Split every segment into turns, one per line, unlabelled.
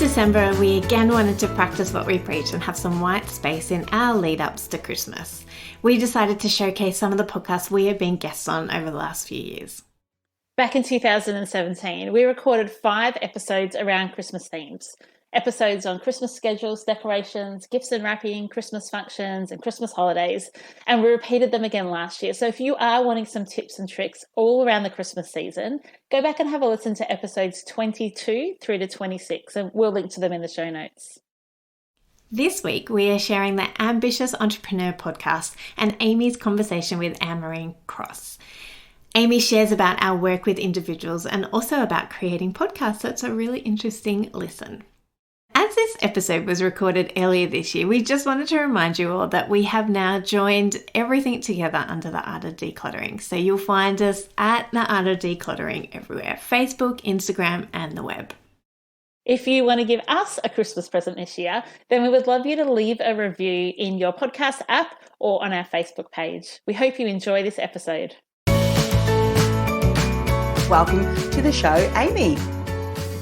December, we again wanted to practice what we preach and have some white space in our lead-ups to Christmas. We decided to showcase some of the podcasts we have been guests on over the last few years.
Back in 2017, we recorded 5 episodes around Christmas themes. Episodes on Christmas schedules, decorations, gifts and wrapping, Christmas functions, and Christmas holidays. And we repeated them again last year. So if you are wanting some tips and tricks all around the Christmas season, go back and have a listen to episodes 22 through to 26, and we'll link to them in the show notes.
This week, we are sharing the Ambitious Entrepreneur podcast and Amy's conversation with Anne-Marie Cross. Amy shares about our work with individuals and also about creating podcasts, so it's a really interesting listen. As this episode was recorded earlier this year, we just wanted to remind you all that we have now joined everything together under the Art of Decluttering. So you'll find us at the Art of Decluttering everywhere: Facebook, Instagram, and the web.
If you want to give us a Christmas present this year, then we would love you to leave a review in your podcast app or on our Facebook page. We hope you enjoy this episode.
Welcome to the show, Amy.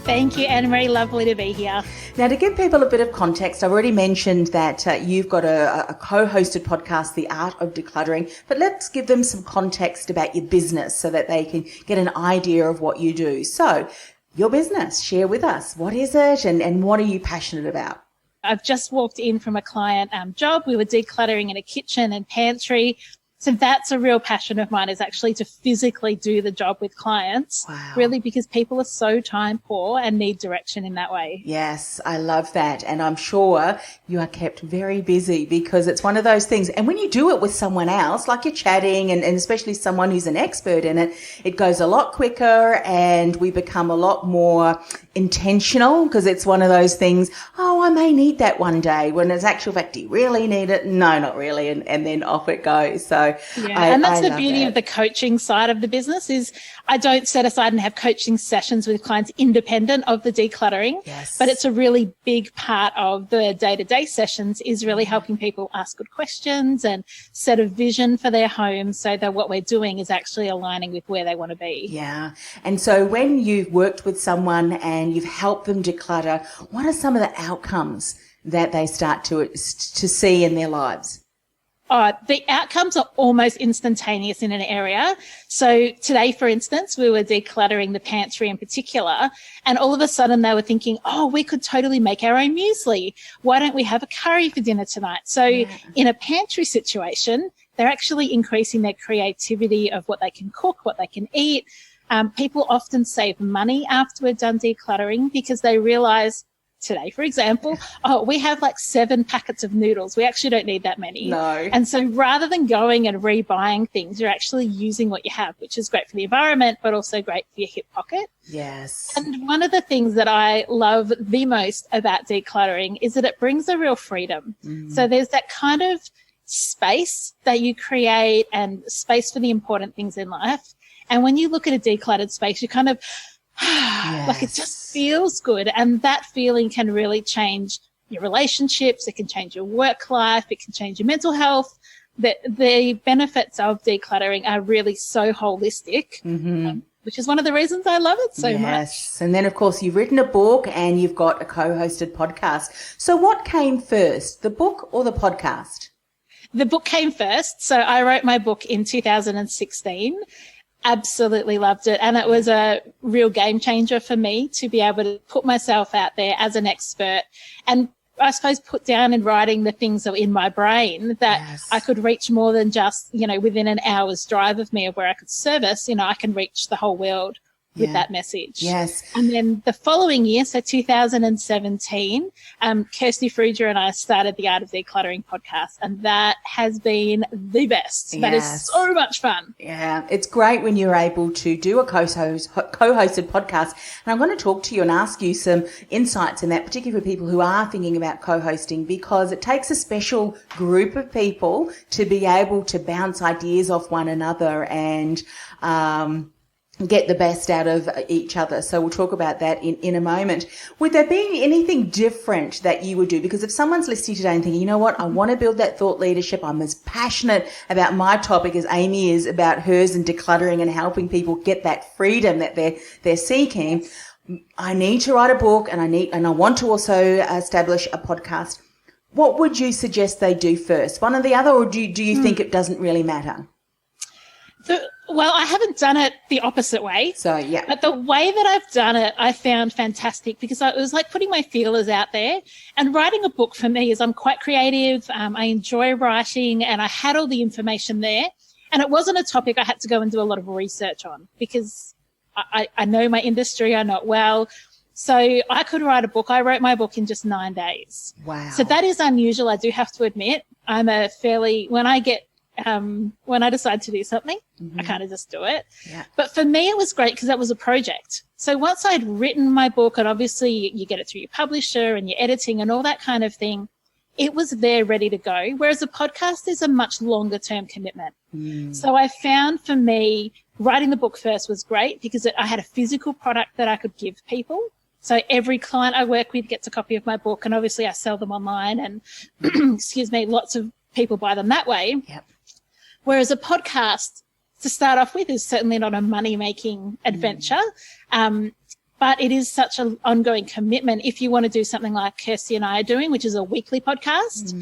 Thank you, Anne-Marie. Lovely to be here.
Now, to give people a bit of context, I've already mentioned that you've got a co-hosted podcast, The Art of Decluttering, but let's give them some context about your business so that they can get an idea of what you do. So, your business, share with us. What is it and what are you passionate about?
I've just walked in from a client job. We were decluttering in a kitchen and pantry. So that's a real passion of mine, is actually to physically do the job with clients.
Wow.
Really, because people are so time poor and need direction in that way.
Yes, I love that. And I'm sure you are kept very busy because it's one of those things. And when you do it with someone else, like you're chatting and especially someone who's an expert in it, it goes a lot quicker and we become a lot more intentional because it's one of those things, oh, I may need that one day, when it's actual fact, do you really need it? No, not really. And then off it goes. So
and that's the beauty of the coaching side of the business, is I don't set aside and have coaching sessions with clients independent of the decluttering.
Yes.
But it's a really big part of the day-to-day sessions, is really helping people ask good questions and set a vision for their home so that what we're doing is actually aligning with where they want to be.
Yeah. And so when you've worked with someone and you've helped them declutter, what are some of the outcomes that they start to see in their lives?
The outcomes are almost instantaneous in an area. So today, for instance, we were decluttering the pantry in particular, and all of a sudden they were thinking, oh, we could totally make our own muesli. Why don't we have a curry for dinner tonight? So in a pantry situation, they're actually increasing their creativity of what they can cook, what they can eat. People often save money after we're done decluttering because they realize, today, for example, we have like 7 packets of noodles. We actually don't need that many.
No.
And so rather than going and rebuying things, you're actually using what you have, which is great for the environment, but also great for your hip pocket.
Yes.
And one of the things that I love the most about decluttering is that it brings a real freedom. So there's that kind of space that you create and space for the important things in life. And when you look at a decluttered space, you kind of, like it just feels good. And that feeling can really change your relationships. It can change your work life. It can change your mental health. The benefits of decluttering are really so holistic, which is one of the reasons I love it so much.
Yes. And then, of course, you've written a book and you've got a co-hosted podcast. So what came first, the book or the podcast?
The book came first. So I wrote my book in 2016. Absolutely loved it. And it was a real game changer for me to be able to put myself out there as an expert and I suppose put down in writing the things that were in my brain that I could reach more than just, within an hour's drive of me of where I could service, I can reach the whole world with that message.
Yes.
And then the following year, so 2017, Kirsty Fruger and I started the Art of Decluttering podcast, and that has been the best.
Yes.
That is so much fun.
Yeah, it's great when you're able to do a co-hosted podcast. And I'm going to talk to you and ask you some insights in that, particularly for people who are thinking about co-hosting, because it takes a special group of people to be able to bounce ideas off one another and get the best out of each other. So we'll talk about that in a moment. Would there be anything different that you would do? Because if someone's listening today and thinking, you know what, I want to build that thought leadership, I'm as passionate about my topic as Amy is about hers and decluttering and helping people get that freedom that they're seeking. I need to write a book and I want to also establish a podcast. What would you suggest they do first? One or the other, or do you think it doesn't really matter?
Well, I haven't done it the opposite way.
So, yeah.
But the way that I've done it, I found fantastic because it was like putting my feelers out there. And writing a book for me is I'm quite creative. I enjoy writing and I had all the information there. And it wasn't a topic I had to go and do a lot of research on because I know my industry, I know it well. So I could write a book. I wrote my book in just 9 days.
Wow.
So that is unusual, I do have to admit. When I decide to do something, I kind of just do it.
Yeah.
But for me, it was great because that was a project. So once I'd written my book, and obviously you get it through your publisher and your editing and all that kind of thing, it was there ready to go. Whereas a podcast is a much longer term commitment. So I found for me, writing the book first was great because I had a physical product that I could give people. So every client I work with gets a copy of my book, and obviously I sell them online and, lots of people buy them that way.
Yep.
Whereas a podcast, to start off with, is certainly not a money-making adventure, but it is such an ongoing commitment if you want to do something like Kirsty and I are doing, which is a weekly podcast.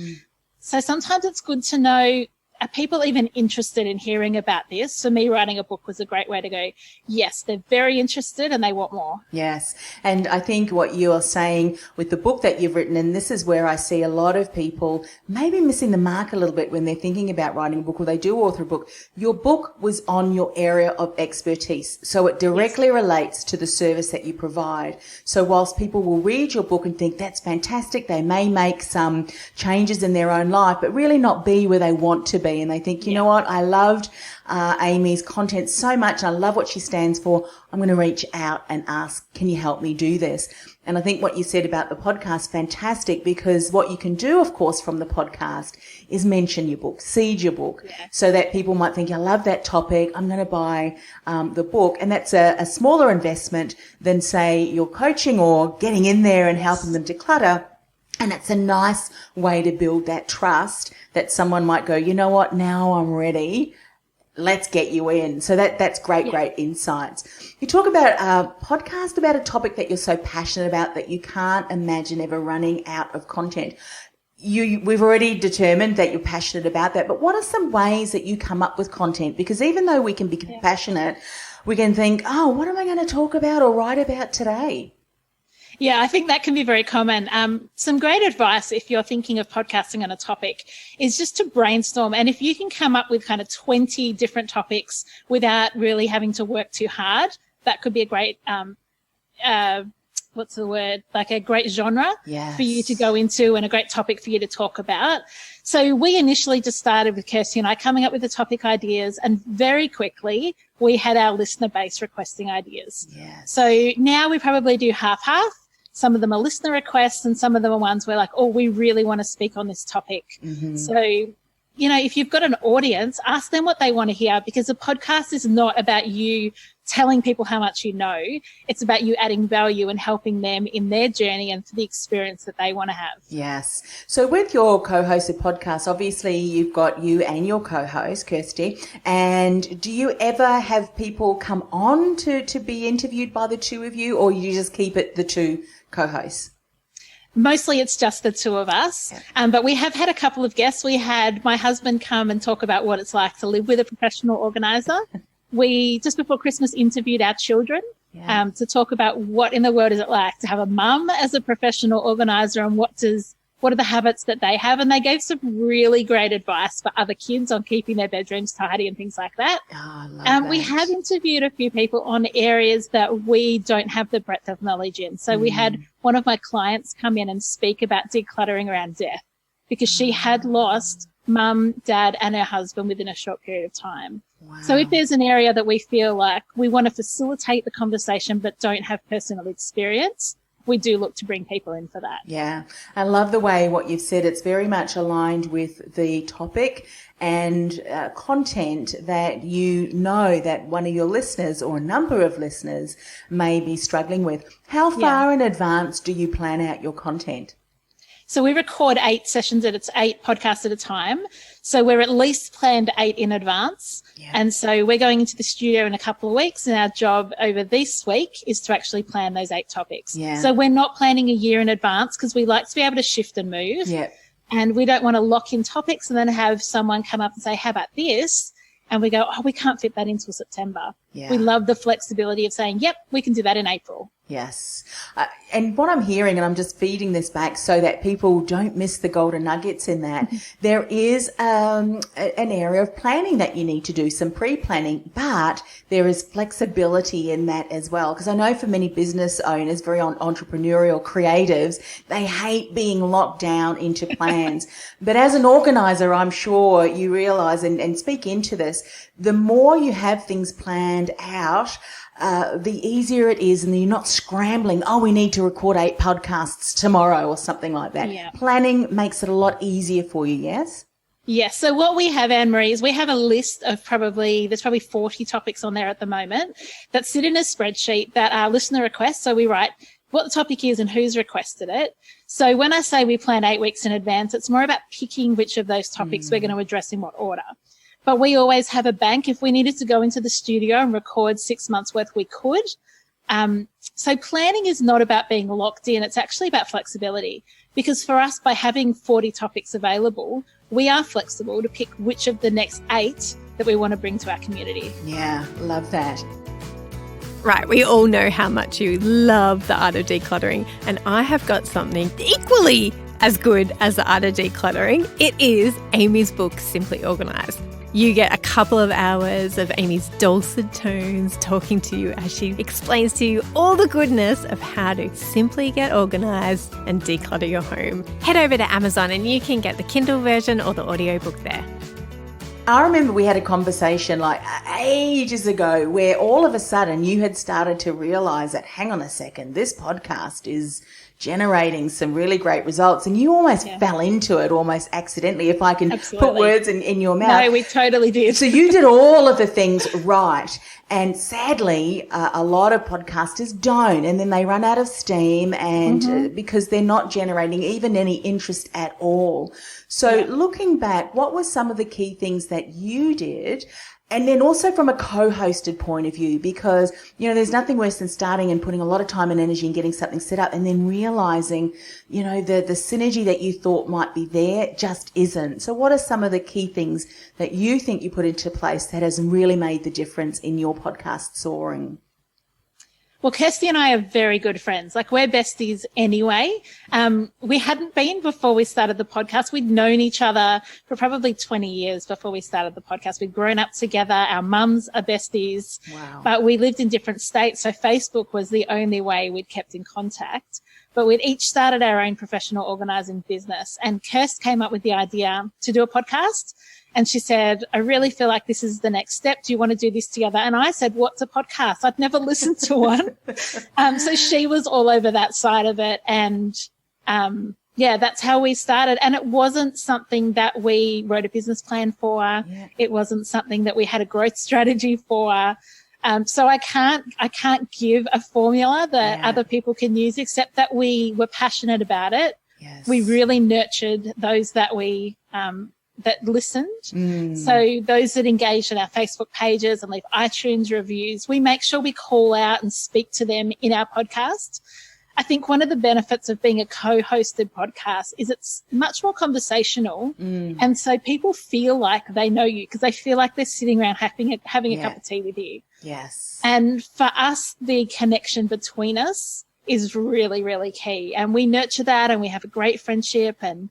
So sometimes it's good to know, are people even interested in hearing about this? For me, writing a book was a great way to go, yes, they're very interested and they want more.
Yes. And I think what you are saying with the book that you've written, and this is where I see a lot of people maybe missing the mark a little bit when they're thinking about writing a book or they do author a book. Your book was on your area of expertise. So it directly relates to the service that you provide. So whilst people will read your book and think that's fantastic, they may make some changes in their own life, but really not be where they want to be. And they think, you know what, I loved Amy's content so much. I love what she stands for. I'm going to reach out and ask, can you help me do this? And I think what you said about the podcast, fantastic, because what you can do, of course, from the podcast is mention your book, seed your book, so that people might think, I love that topic, I'm going to buy the book. And that's a smaller investment than, say, your coaching or getting in there and helping them declutter. And it's a nice way to build that trust that someone might go, you know what, now I'm ready. Let's get you in. So that's great insights. You talk about a podcast about a topic that you're so passionate about that you can't imagine ever running out of content. We've already determined that you're passionate about that, but what are some ways that you come up with content? Because even though we can be passionate, we can think, oh, what am I going to talk about or write about today?
Yeah, I think that can be very common. Some great advice if you're thinking of podcasting on a topic is just to brainstorm. And if you can come up with kind of 20 different topics without really having to work too hard, that could be a great, like a great genre for you to go into and a great topic for you to talk about. So we initially just started with Kirsty and I coming up with the topic ideas, and very quickly we had our listener base requesting ideas.
Yes.
So now we probably do half-half. Some of them are listener requests and some of them are ones where like, oh, we really want to speak on this topic. So, you know, if you've got an audience, ask them what they want to hear, because a podcast is not about you telling people how much you know. It's about you adding value and helping them in their journey and for the experience that they want to have.
Yes. So with your co-hosted podcast, obviously you've got you and your co-host, Kirsty. And do you ever have people come on to be interviewed by the two of you, or you just keep it the two co-hosts?
Mostly it's just the two of us, but we have had a couple of guests. We had my husband come and talk about what it's like to live with a professional organizer. We, just before Christmas, interviewed our children to talk about what in the world is it like to have a mum as a professional organizer, and what are the habits that they have. And they gave some really great advice for other kids on keeping their bedrooms tidy and things like that.
Oh, I love that.
We have interviewed a few people on areas that we don't have the breadth of knowledge in. So we had one of my clients come in and speak about decluttering around death, because she had lost mum, dad, and her husband within a short period of time.
Wow.
So if there's an area that we feel like we want to facilitate the conversation but don't have personal experience, we do look to bring people in for that.
Yeah. I love the way what you've said. It's very much aligned with the topic and content that you know that one of your listeners or a number of listeners may be struggling with. How far in advance do you plan out your content?
So we record 8 sessions it's 8 podcasts at a time. So we're at least planned 8 in advance.
Yeah.
And so we're going into the studio in a couple of weeks, and our job over this week is to actually plan those 8 topics.
Yeah.
So we're not planning a year in advance because we like to be able to shift and move.
Yeah.
And we don't want to lock in topics and then have someone come up and say, how about this? And we go, oh, we can't fit that until September.
Yeah.
We love the flexibility of saying, yep, we can do that in April.
Yes. And what I'm hearing, and I'm just feeding this back so that people don't miss the golden nuggets in that, there is an area of planning that you need to do, some pre-planning, but there is flexibility in that as well. Because I know for many business owners, very entrepreneurial creatives, they hate being locked down into plans. But as an organizer, I'm sure you realize and speak into this, the more you have things planned out, the easier it is, and you're not scrambling, oh, we need to record 8 podcasts tomorrow or something like that.
Yeah.
Planning makes it a lot easier for you, yes?
Yes. So what we have, Anne-Marie, is we have a list of there's probably 40 topics on there at the moment that sit in a spreadsheet that are listener requests. So we write what the topic is and who's requested it. So when I say we plan 8 weeks in advance, it's more about picking which of those topics we're going to address in what order. But we always have a bank. If we needed to go into the studio and record 6 months worth, we could. So planning is not about being locked in. It's actually about flexibility, because for us, by having 40 topics available, we are flexible to pick which of the next 8 that we want to bring to our community.
Yeah, love that.
Right, we all know how much you love the art of decluttering, and I have got something equally as good as the art of decluttering. It is Amy's book, Simply Organised. You get a couple of hours of Amy's dulcet tones talking to you as she explains to you all the goodness of how to simply get organised and declutter your home. Head over to Amazon and you can get the Kindle version or the audiobook there.
I remember we had a conversation like ages ago where all of a sudden you had started to realise that, hang on a second, this podcast is generating some really great results, and you almost fell into it almost accidentally, if I can put words in your mouth.
No, we totally did.
So you did all of the things right, and sadly a lot of podcasters don't, and then they run out of steam, and because they're not generating even any interest at all. So looking back, what were some of the key things that you did? And then also from a co-hosted point of view, because, you know, there's nothing worse than starting and putting a lot of time and energy and getting something set up and then realizing, you know, the synergy that you thought might be there just isn't. So what are some of the key things that you think you put into place that has really made the difference in your podcast soaring?
Well, Kirsty and I are very good friends. Like, we're besties anyway. We hadn't been before we started the podcast. We'd known each other for probably 20 years before we started the podcast. We'd grown up together. Our mums are besties.
Wow.
But we lived in different states. So Facebook was the only way we'd kept in contact. But we'd each started our own professional organising business. And Kirst came up with the idea to do a podcast. And she said, I really feel like this is the next step. Do you want to do this together? And I said, what's a podcast? I'd never listened to one. So she was all over that side of it. And, that's how we started. And it wasn't something that we wrote a business plan for. Yeah. It wasn't something that we had a growth strategy for. So I can't give a formula that other people can use, except that we were passionate about it.
Yes.
We really nurtured those that we, that listened. So those that engaged in our Facebook pages and leave iTunes reviews, we make sure we call out and speak to them in our podcast. I think one of the benefits of being a co-hosted podcast is it's much more conversational. And so people feel like they know you because they feel like they're sitting around having a cup of tea with you.
Yes.
And for us, the connection between us is really, really key. And we nurture that, and we have a great friendship, and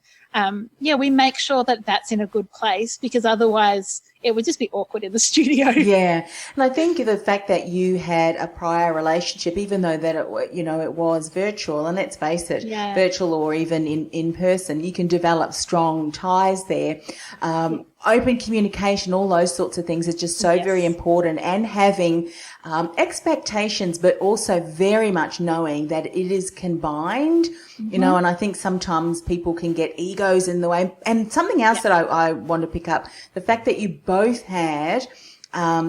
we make sure that that's in a good place, because otherwise it would just be awkward in the studio. Yeah.
And I think the fact that you had a prior relationship, even though that it was virtual, and let's face it, virtual or even in person, you can develop strong ties there. Open communication, all those sorts of things is just so very important, and having expectations, but also very much knowing that it is combined, you know, and I think sometimes people can get egos in the way. And something else that I want to pick up, the fact that you both had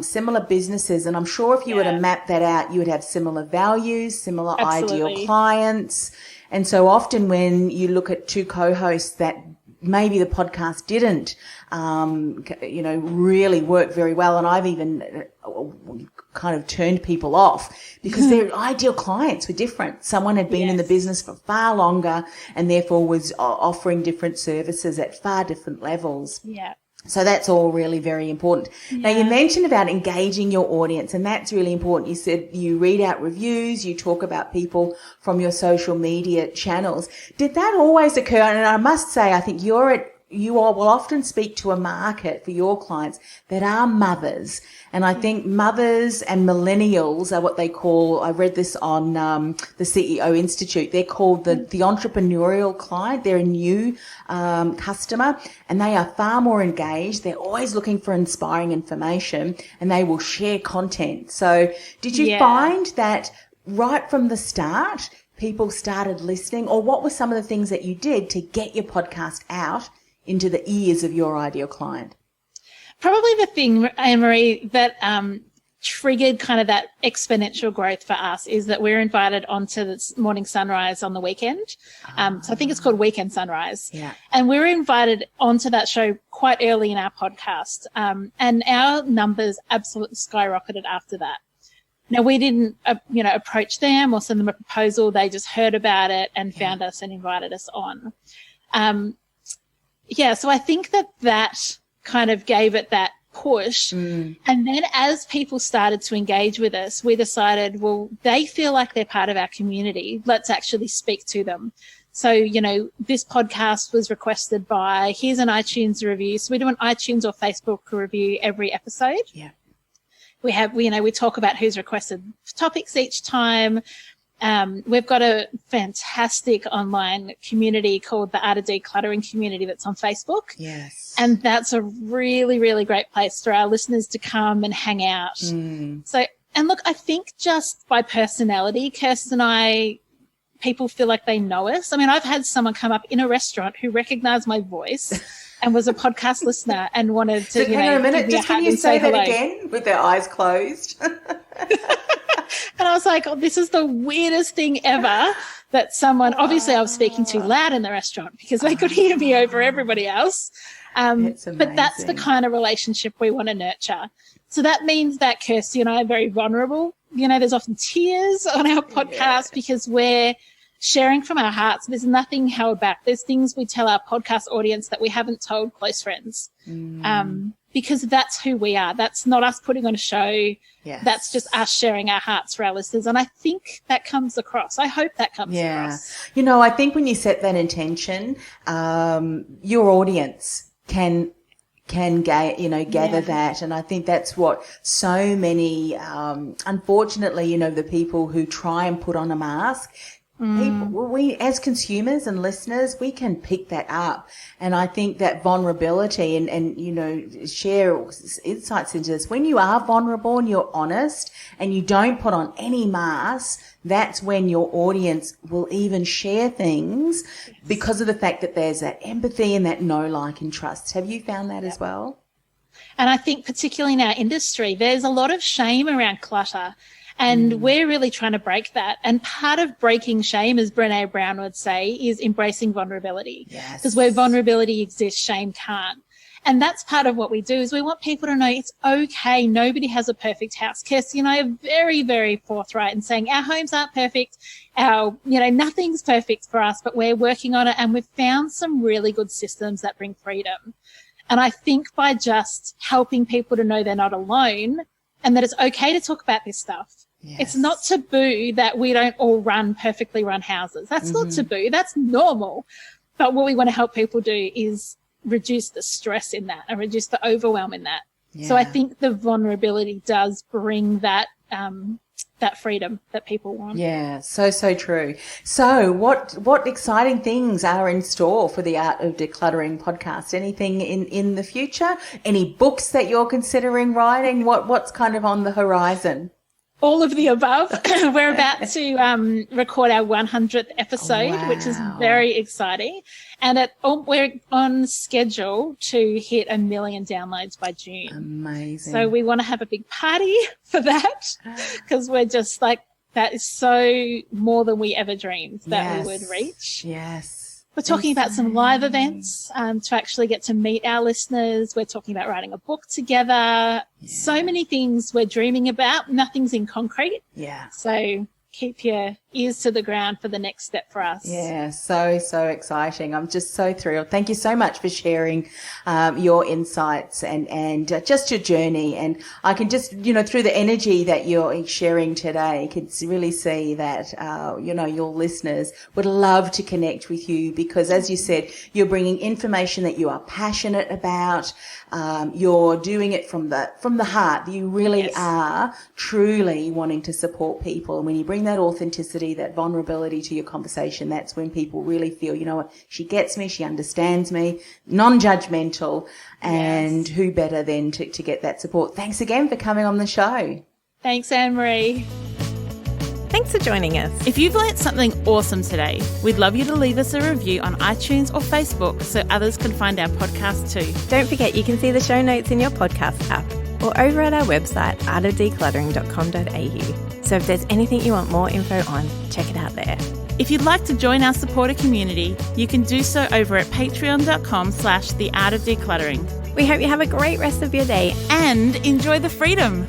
similar businesses, and I'm sure if you were to map that out, you would have similar values, similar ideal clients. And so often when you look at two co-hosts that maybe the podcast didn't, really work very well, and I've even kind of turned people off because their ideal clients were different. Someone had been in the business for far longer and therefore was offering different services at far different levels.
Yeah.
So that's all really very important. Yeah. Now, you mentioned about engaging your audience, and that's really important. You said you read out reviews, you talk about people from your social media channels. Did that always occur? And I must say, I think you will often speak to a market for your clients that are mothers. And I think mothers and millennials are what they call, I read this on the CEO Institute, they're called the entrepreneurial client. They're a new customer, and they are far more engaged. They're always looking for inspiring information, and they will share content. So did you find that right from the start, people started listening, or what were some of the things that you did to get your podcast out into the ears of your ideal client?
Probably the thing, Anne-Marie, that triggered kind of that exponential growth for us is that we're invited onto this Morning Sunrise on the weekend. So I think it's called Weekend Sunrise. Yeah. And we were invited onto that show quite early in our podcast. And our numbers absolutely skyrocketed after that. Now, we didn't, approach them or send them a proposal. They just heard about it and found us and invited us on. So I think that kind of gave it that push. And then as people started to engage with us, we decided, well, they feel like they're part of our community. Let's actually speak to them. So, this podcast was requested by, here's an iTunes review. So we do an iTunes or Facebook review every episode. Yeah. We talk about who's requested topics each time. We've got a fantastic online community called the Art of Decluttering community that's on Facebook. Yes. And that's a really, really great place for our listeners to come and hang out. So, and look, I think just by personality, Kirsten and I, people feel like they know us. I mean, I've had someone come up in a restaurant who recognized my voice and was a podcast listener and wanted to,
hang on a minute, just can you say that again with their eyes closed?
And I was like, oh, this is the weirdest thing ever that someone, obviously I was speaking too loud in the restaurant because they could hear me over everybody else. But that's the kind of relationship we want to nurture. So that means that Kirsty and I are very vulnerable. There's often tears on our podcast because we're sharing from our hearts. There's nothing held back. There's things we tell our podcast audience that we haven't told close friends. Because that's who we are. That's not us putting on a show. Yes. That's just us sharing our hearts for our listeners. And I think that comes across. I hope that comes across.
I think when you set that intention, your audience can gather that. And I think that's what so many, unfortunately, the people who try and put on a mask, we as consumers and listeners, we can pick that up. And I think that vulnerability and share insights into this. When you are vulnerable and you're honest and you don't put on any mask, that's when your audience will even share things because of the fact that there's that empathy and that know, like, and trust. Have you found that as well?
And I think particularly in our industry, there's a lot of shame around clutter. And we're really trying to break that. And part of breaking shame, as Brené Brown would say, is embracing vulnerability. Yes. Because where vulnerability exists, shame can't. And that's part of what we do is we want people to know it's okay. Nobody has a perfect house. Kirsty and I are very, very forthright in saying our homes aren't perfect. Nothing's perfect for us, but we're working on it. And we've found some really good systems that bring freedom. And I think by just helping people to know they're not alone and that it's okay to talk about this stuff. Yes. It's not taboo that we don't all run perfectly run houses. That's not taboo. That's normal. But what we want to help people do is reduce the stress in that and reduce the overwhelm in that. Yeah. So I think the vulnerability does bring that that freedom that people want.
Yeah, so true. So what exciting things are in store for the Art of Decluttering podcast? Anything in the future? Any books that you're considering writing? What's kind of on the horizon?
All of the above. We're about to record our 100th episode, which is very exciting. And we're on schedule to hit 1 million downloads by June.
Amazing.
So we want to have a big party for that because we're just like, that is so more than we ever dreamed that we would reach.
Yes.
We're talking about some live events to actually get to meet our listeners. We're talking about writing a book together. Yeah. So many things we're dreaming about. Nothing's in concrete.
Yeah.
So keep your ears to the ground for the next step for us.
Yeah, so exciting. I'm just so thrilled. Thank you so much for sharing your insights and just your journey. And I can just, through the energy that you're sharing today, can really see that, your listeners would love to connect with you because, as you said, you're bringing information that you are passionate about. You're doing it from the heart. You really are truly wanting to support people. And when you bring that authenticity, that vulnerability to your conversation, that's when people really feel, you know what, she gets me, she understands me, non-judgmental, and who better than to get that support. Thanks again for coming on the show.
Thanks, Anne-Marie.
Thanks for joining us.
If you've learnt something awesome today, we'd love you to leave us a review on iTunes or Facebook so others can find our podcast too.
Don't forget you can see the show notes in your podcast app or over at our website, artofdecluttering.com.au. So if there's anything you want more info on, check it out there.
If you'd like to join our supporter community, you can do so over at patreon.com/theartofdecluttering.
We hope you have a great rest of your day
and enjoy the freedom.